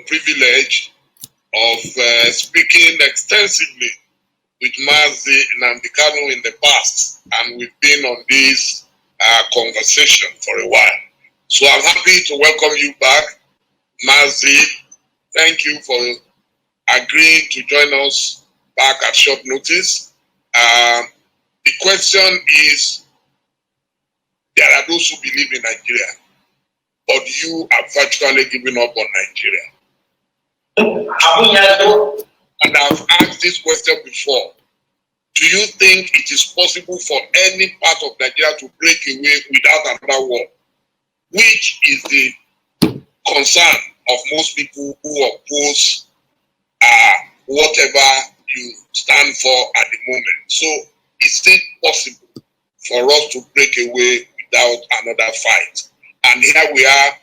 privilege of speaking extensively with Mazi Nnamdi Kanu in the past, and we've been on this conversation for a while. So I'm happy to welcome you back, Mazi. Thank you for agreeing to join us back at short notice. The question is, there are those who believe in Nigeria, but you are virtually giving up on Nigeria. And I've asked this question before. Do you think it is possible for any part of Nigeria to break away without another war? Which is the concern of most people who oppose whatever you stand for at the moment. So is it possible for us to break away without another fight? And here we are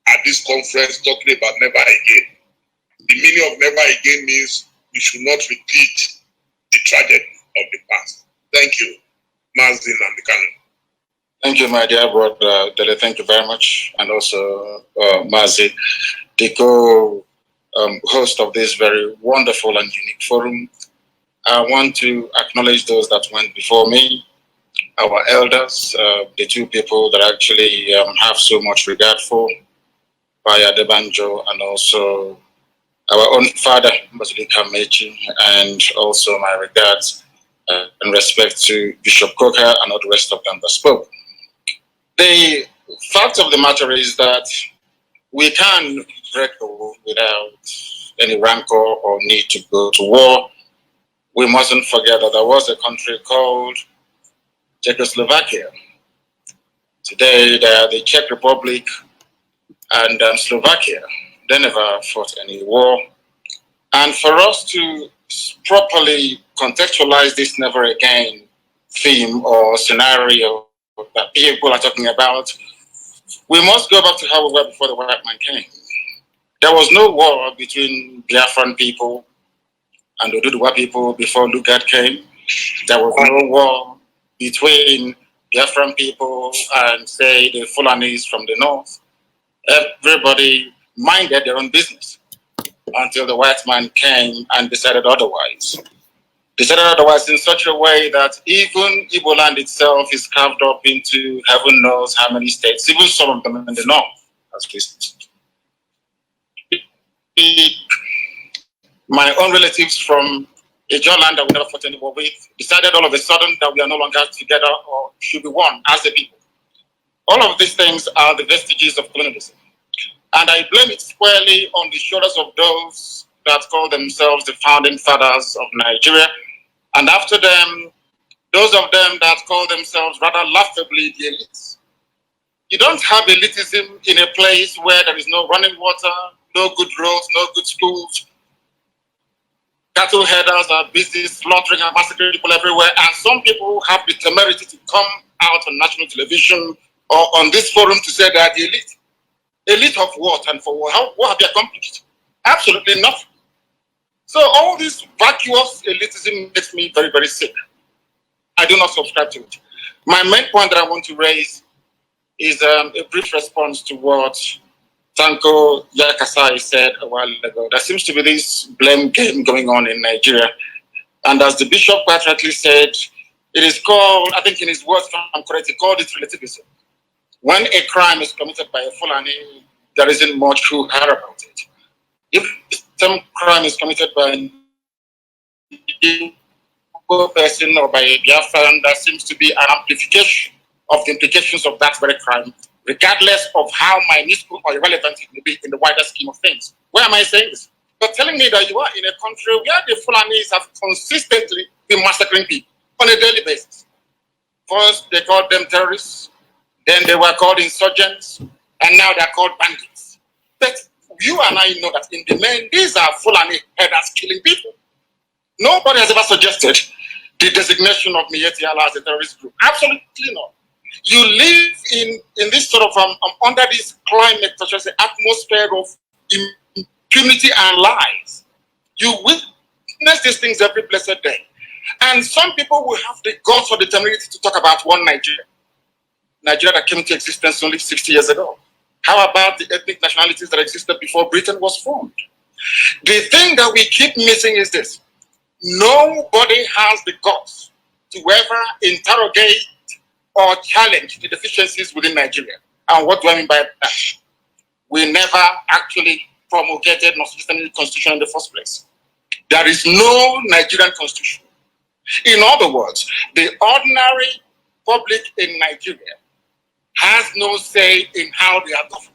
at this conference talking about never again. The meaning of never again means we should not repeat the tragedy of the past. Thank you, Mazi Nnamdi Kanu. Thank you, my dear brother Dele. Thank you very much. And also Mazi, the co-host of this very wonderful and unique forum. I want to acknowledge those that went before me, our elders, the two people that actually have so much regard for, Baya Debanjo, and also our own father, Basilika Mechi, and also my regards and respect to Bishop Coker and all the rest of them that spoke. The fact of the matter is that we can break away without any rancor or need to go to war. We mustn't forget that there was a country called Czechoslovakia. Today, they are the Czech Republic and Slovakia. They never fought any war. And for us to properly contextualize this never again theme or scenario that people are talking about, we must go back to how we were before the white man came. There was no war between Biafran people and Oduduwa people before Lugard came. There was no war between Biafran people and, say, the Fulanis from the north. Everybody minded their own business until the white man came and decided otherwise. Decided otherwise in such a way that even Igbo land itself is carved up into heaven knows how many states, even some of them in the north, as we speak. My own relatives from a land that we never fought any war with decided all of a sudden that we are no longer together or should be one as a people. All of these things are the vestiges of colonialism. And I blame it squarely on the shoulders of those that call themselves the founding fathers of Nigeria. And after them, those of them that call themselves rather laughably the elites. You don't have elitism in a place where there is no running water, no good roads, no good schools. Cattle headers are busy slaughtering and massacring people everywhere. And some people have the temerity to come out on national television or on this forum to say they are the elite. Elite of what and for what? What have you accomplished? Absolutely nothing. So all this vacuous elitism makes me very, very sick. I do not subscribe to it. My main point that I want to raise is a brief response to what Tanko Yakasai said a while ago. There seems to be this blame game going on in Nigeria. And as the bishop quite rightly said, it is called, I think in his words, if I'm correct, he called it relativism. When a crime is committed by a Fulani, there isn't much who heard about it. If some crime is committed by a person or by a Biafran, there seems to be an amplification of the implications of that very crime, regardless of how minuscule or irrelevant it may be in the wider scheme of things. Why am I saying this? You're telling me that you are in a country where the Fulanis have consistently been massacring people on a daily basis. First, they called them terrorists. Then they were called insurgents, and now they're called bandits. But you and I know that in the main, these are Fulani headers killing people. Nobody has ever suggested the designation of Miyetti Allah as a terrorist group. Absolutely not. You live in this sort of, under this climate, such as the atmosphere of impunity and lies. You witness these things every blessed day. And some people will have the guts or the temerity to talk about one Nigeria. Nigeria that came into existence only 60 years ago. How about the ethnic nationalities that existed before Britain was formed? The thing that we keep missing is this. Nobody has the guts to ever interrogate or challenge the deficiencies within Nigeria. And what do I mean by that? We never actually promulgated nor sustained the constitution in the first place. There is no Nigerian constitution. In other words, the ordinary public in Nigeria has no say in how they are governed.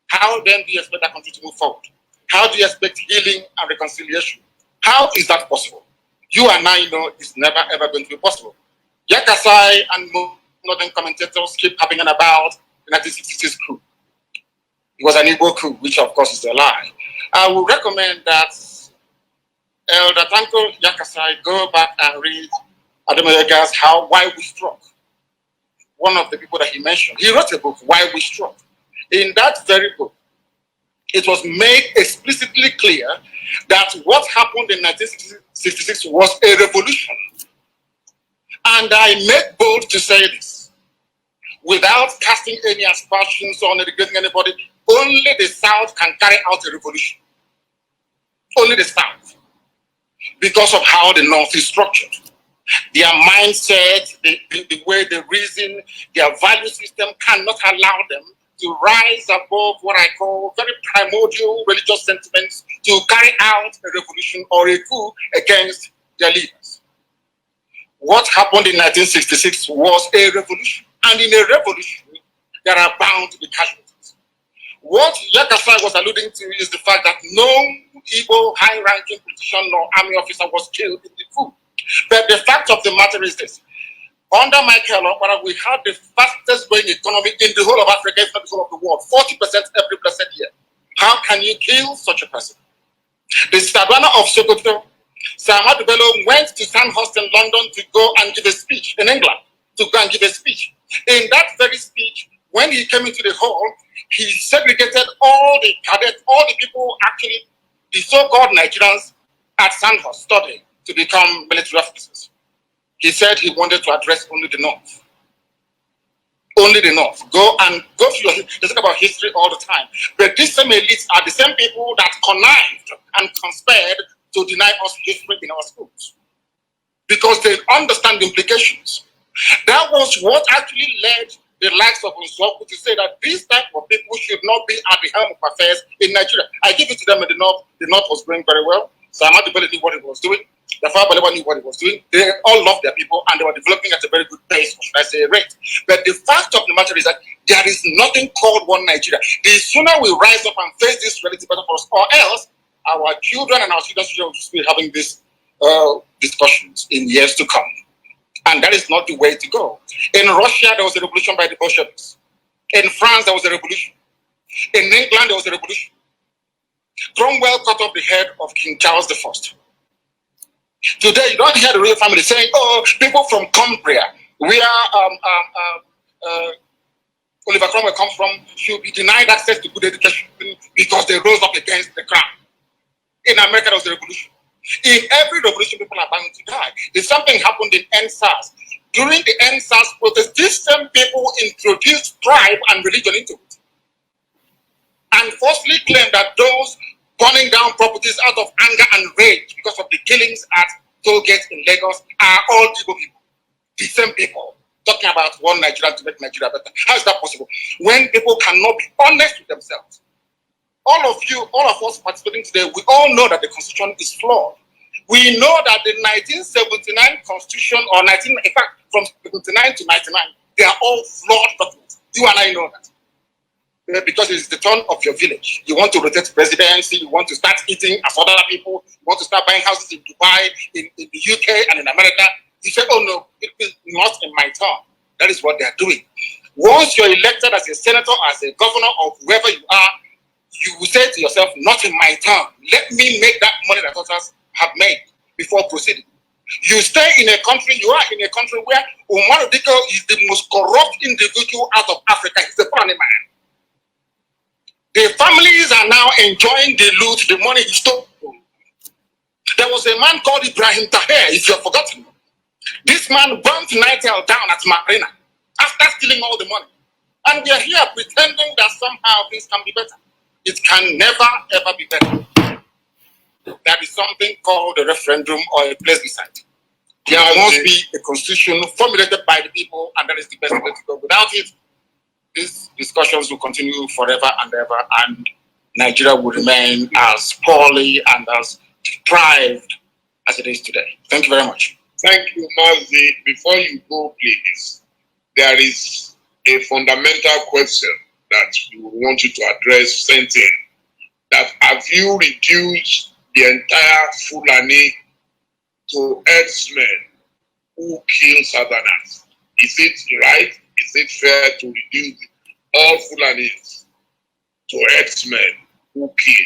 How then do you expect that country to move forward? How do you expect healing and reconciliation? How is that possible? You and I know it's never ever going to be possible. Yakasai and northern commentators keep having about the 1966 coup. It was an Igbo coup, which of course is a lie. I would recommend that Elder Tanko Yakasai go back and read Ademoyega's Why We Struck. One of the people that he mentioned. He wrote a book, Why We Struck. In that very book, it was made explicitly clear that what happened in 1966 was a revolution. And I make bold to say this, without casting any aspersions on educating anybody, only the South can carry out a revolution. Only the South. Because of how the North is structured. Their mindset, the way they reason, their value system cannot allow them to rise above what I call very primordial religious sentiments to carry out a revolution or a coup against their leaders. What happened in 1966 was a revolution. And in a revolution, there are bound to be casualties. What Yakasai was alluding to is the fact that no Igbo high-ranking politician nor army officer was killed in the coup. But the fact of the matter is this. Under Michael Okpara, we had the fastest growing economy in the whole of Africa, if not the whole of the world, 40% every blessed year. How can you kill such a person? The Sadwana of Sokoto, Sir Ahmadu Bello went to Sandhurst in London to go and give a speech in England, to go and give a speech. In that very speech, when he came into the hall, he segregated all the cadets, all the people actually, the so-called Nigerians at Sandhurst studying to become military officers. He said he wanted to address only the North. Only the North. Go to your, they talk about history all the time. But these same elites are the same people that connived and conspired to deny us history in our schools. Because they understand the implications. That was what actually led the likes of Nsogbu to say that these type of people should not be at the helm of affairs in Nigeria. I give it to them in the North. The North was going very well. Sir Ahmadu Bello knew what he was doing. The Balewa knew what he was doing. They all loved their people and they were developing at a very good pace, or should I say rate. But the fact of the matter is that there is nothing called one Nigeria. The sooner we rise up and face this reality better for us, or else our children and our children's children will be having these discussions in years to come. And that is not the way to go. In Russia, there was a revolution by the Bolsheviks. In France, there was a revolution. In England, there was a revolution. Cromwell cut off the head of King Charles I. Today, you don't hear the royal family saying, oh, people from Cumbria, where Oliver Cromwell comes from, should be denied access to good education because they rose up against the crown. In America, there was a revolution. In every revolution, people are bound to die. If something happened in NSAS, during the NSAS protest, these same people introduced tribe and religion into it. And falsely claimed that those burning down properties out of anger and rage because of the killings at toll gates in Lagos are all Igbo people. The same people talking about one Nigeria to make Nigeria better. How is that possible? When people cannot be honest with themselves. All of you, all of us participating today, we all know that the Constitution is flawed. We know that the 1979 Constitution, or in fact, from 79 to 99, they are all flawed documents. You and I know that. Because it's the turn of your village. You want to rotate presidency, you want to start eating as other people, you want to start buying houses in Dubai, in the UK, and in America. You say, oh no, it is not in my turn. That is what they are doing. Once you're elected as a senator, as a governor, or whoever you are, you will say to yourself, not in my turn. Let me make that money that others have made before proceeding. You stay in a country, you are in a country where Umar Diko is the most corrupt individual out of Africa. He's a funny man. The families are now enjoying the loot, the money he stole. There was a man called Ibrahim Taher, if you have forgotten. This man burnt Nitel down at Marina after stealing all the money. And we are here pretending that somehow things can be better. It can never, ever be better. There is something called a referendum or a plebiscite. There must be a constitution formulated by the people, and that is the best way to go. Without it, these discussions will continue forever and ever, and Nigeria will remain as poorly and as deprived as it is today. Thank you very much. Thank you, Mazi. Before you go, please, there is a fundamental question that we want you to address, sent in. That have you reduced the entire Fulani to herdsmen who kill Southerners? Is it right? Is it fair to reduce all Fulanis to herdsmen who kill?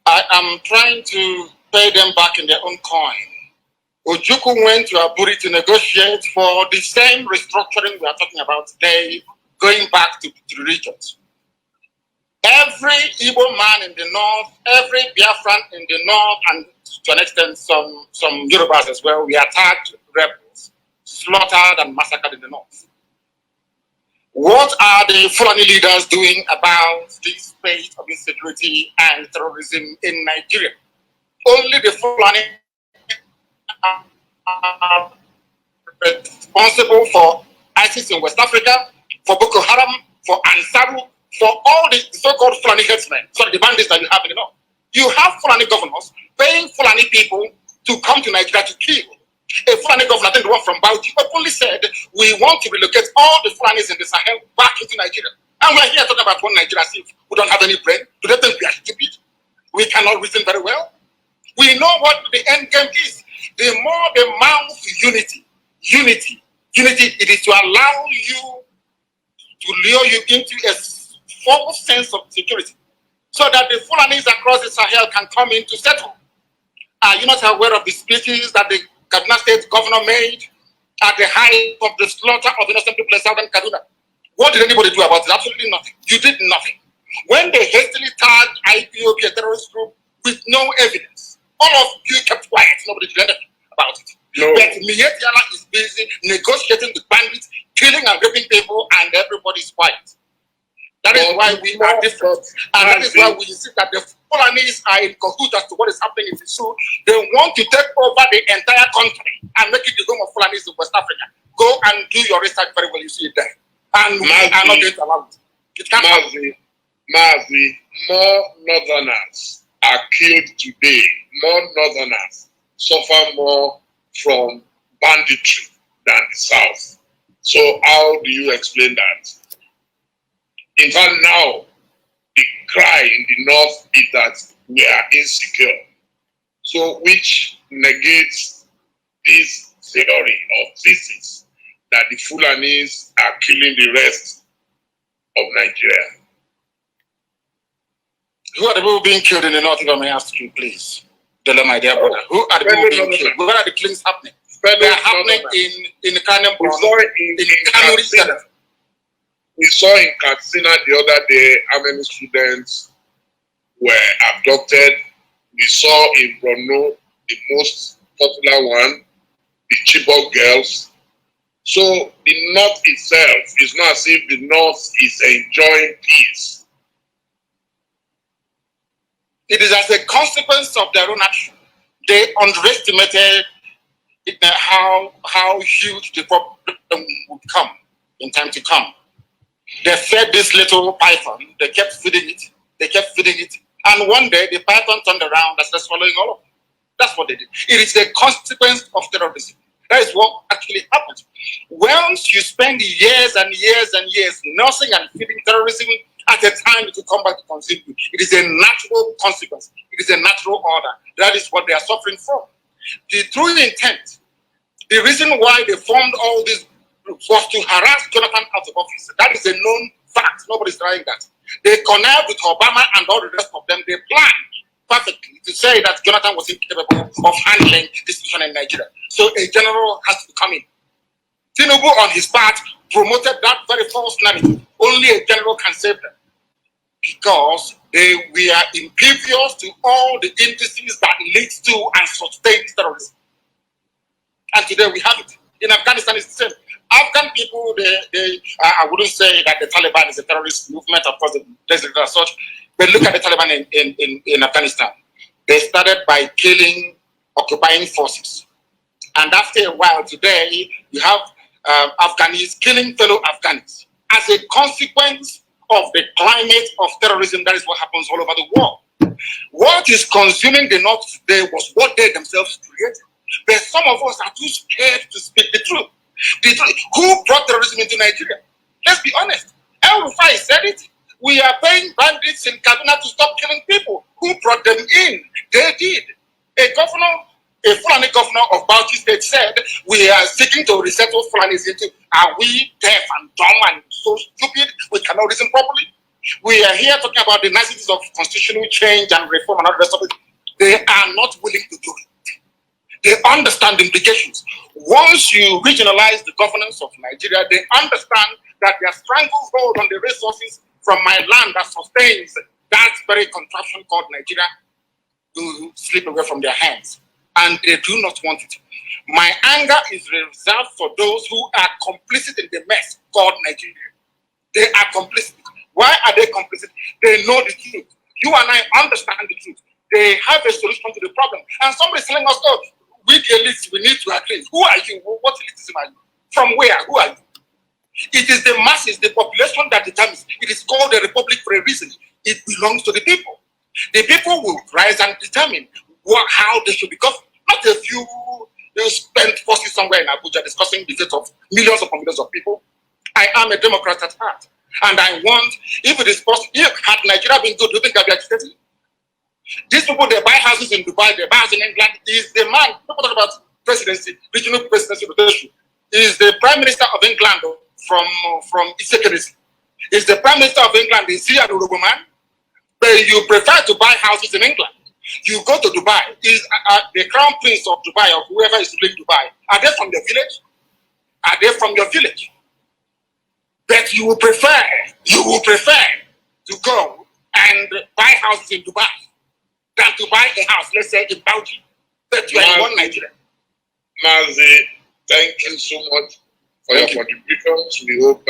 I am trying to pay them back in their own coin. Ojukwu went to Aburi to negotiate for the same restructuring we are talking about today, going back to the regions. Every Igbo man in the north, every Biafran in the north, and to an extent some Yorubas as well, we attacked rebels, slaughtered and massacred in the north. What are the Fulani leaders doing about this state of insecurity and terrorism in Nigeria? Only the Fulani are responsible for ISIS in West Africa, for Boko Haram, for Ansaru, for all the so-called Fulani headsmen, sorry, the bandits that you have in the north. You have Fulani governors paying Fulani people to come to Nigeria to kill. A Fulani governor, I think the one from Bauchi, openly said, we want to relocate all the Fulanis in the Sahel back into Nigeria. And we're here talking about one Nigeria as if we don't have any brain. Do they think we are stupid? We cannot reason very well. We know what the end game is. The more they mount unity, it is to allow you, to lure you into a false sense of security, so that the Fulanis across the Sahel can come in to settle. Are you not aware of the speeches that the Kaduna State governor made at the height of the slaughter of innocent people in southern Kaduna? What did anybody do about it? Absolutely nothing. You did nothing. When they hastily tagged IPOB a terrorist group with no evidence, all of you kept quiet. Nobody did anything about it. No. But Miyetiala is busy negotiating with bandits, killing and raping people, and everybody's quiet. That is why we are different. And that is why we insist that the Fulanis are in cahoots as to what is happening in the South. They want to take over the entire country and make it the home of Fulanis in West Africa. Go and do your research very well, you see it there. And we are not going to allow it. It can't happen. Mazi, more northerners are killed today. More northerners suffer more from banditry than the South. So how do you explain that? In fact, now, the cry in the north is that we are insecure. So, which negates this theory or thesis that the Fulanis are killing the rest of Nigeria. Who are the people being killed in the north, if I may ask you, please? Dela, my dear brother. Who are the people being killed? Where are the killings happening? They are happening in Kanu, in Kanu. We saw in Katsina the other day how many students were abducted. We saw in Borno, the most popular one, the Chibok girls. So the North itself is not as if the North is enjoying peace. It is as a consequence of their own action. They underestimated how huge the problem would come in time to come. They fed this little python, they kept feeding it, and one day the python turned around and started swallowing all of them. That's what they did. It is a consequence of terrorism. That is what actually happens. Once you spend years and years and years nursing and feeding terrorism, at a time it will come back to consume you. It is a natural consequence. It is a natural order. That is what they are suffering from. The true intent, the reason why they formed all these was to harass Jonathan out of office. That is a known fact. Nobody's trying that. They connived with Obama and all the rest of them. They planned perfectly to say that Jonathan was incapable of handling this situation in Nigeria. So a general has to come in. Tinubu, on his part, promoted that very false narrative. Only a general can save them. Because they were impervious to all the indices that lead to and sustain terrorism. And today we have it. In Afghanistan, it's the same. Afghan people, I wouldn't say that the Taliban is a terrorist movement. Of course, there's as such. But look at the Taliban in Afghanistan. They started by killing occupying forces. And after a while, today, you have Afghans killing fellow Afghans. As a consequence of the climate of terrorism, that is what happens all over the world. What is consuming the North today was what they themselves created. But some of us are too scared to speak the truth. Who brought terrorism into Nigeria? Let's be honest. El Rufai said it. We are paying bandits in Kaduna to stop killing people. Who brought them in? They did. A Fulani governor of Bauchi State said, we are seeking to resettle Fulanis into, are we deaf and dumb and so stupid we cannot reason properly? We are here talking about the niceties of constitutional change and reform and all the rest of it. They are not willing to do it. They understand the implications. Once you regionalize the governance of Nigeria, they understand that their stranglehold on the resources from my land that sustains that very contraption called Nigeria will slip away from their hands. And they do not want it. My anger is reserved for those who are complicit in the mess called Nigeria. They are complicit. Why are they complicit? They know the truth. You and I understand the truth. They have a solution to the problem. And somebody is telling us, oh, we the elites, we need to agree. Who are you? What elitism are you? From where? Who are you? It is the masses, the population that determines. It is called a republic for a reason. It belongs to the people. The people will rise and determine how they should be governed. Not a few spent forces somewhere in Abuja discussing the fate of millions upon millions of people. I am a Democrat at heart. And I want, if it is possible, had Nigeria been good, do you think I'd be agitated? These people, they buy houses in Dubai, they buy houses in England. Is the man, people talk about presidency, regional presidency rotation. Is the Prime Minister of England from Insecurity? Is the Prime Minister of England, is he an Urugu man? But you prefer to buy houses in England. You go to Dubai, is the Crown Prince of Dubai or whoever is ruling Dubai, are they from your village? Are they from your village? But you will prefer to go and buy houses in Dubai than to buy a house, let's say in Bauchi, that you are in one Nigeria. Mazi, thank you so much for your contributions. We hope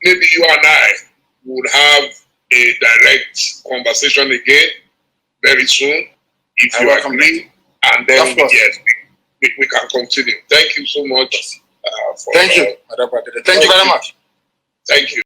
maybe you and I would have a direct conversation again very soon, if you agree, and then yes, we can continue. Thank you so much. Thank you. Thank you very much. Thank you.